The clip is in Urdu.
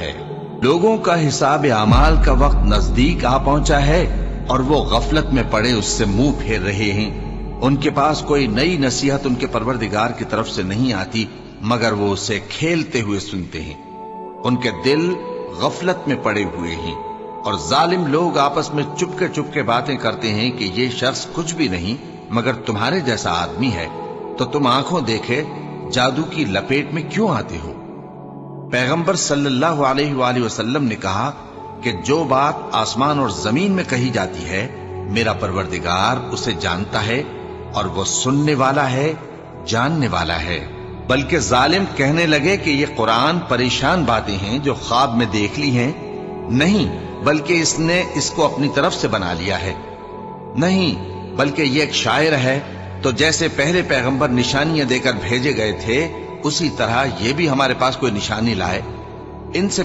ہے۔ لوگوں کا حساب اعمال کا وقت نزدیک آ پہنچا ہے اور وہ غفلت میں پڑے اس سے منہ پھیر رہے ہیں۔ ان کے پاس کوئی نئی نصیحت ان کے پروردگار کی طرف سے نہیں آتی مگر وہ اسے کھیلتے ہوئے سنتے ہیں۔ ان کے دل غفلت میں پڑے ہوئے ہیں اور ظالم لوگ آپس میں چپ کے باتیں کرتے ہیں کہ یہ شخص کچھ بھی نہیں مگر تمہارے جیسا آدمی ہے، تو تم آنکھوں دیکھے جادو کی لپیٹ میں کیوں آتے ہو؟ پیغمبر صلی اللہ علیہ وآلہ وسلم نے کہا کہ جو بات آسمان اور زمین میں کہی جاتی ہے میرا پروردگار اسے جانتا ہے اور وہ سننے والا ہے، جاننے والا ہے۔ بلکہ ظالم کہنے لگے کہ یہ قرآن پریشان باتیں ہیں جو خواب میں دیکھ لی ہیں۔ نہیں، بلکہ اس نے اس کو اپنی طرف سے بنا لیا ہے۔ نہیں، بلکہ یہ ایک شاعر ہے۔ تو جیسے پہلے پیغمبر نشانیاں دے کر بھیجے گئے تھے اسی طرح یہ بھی ہمارے پاس کوئی نشانی لائے۔ ان سے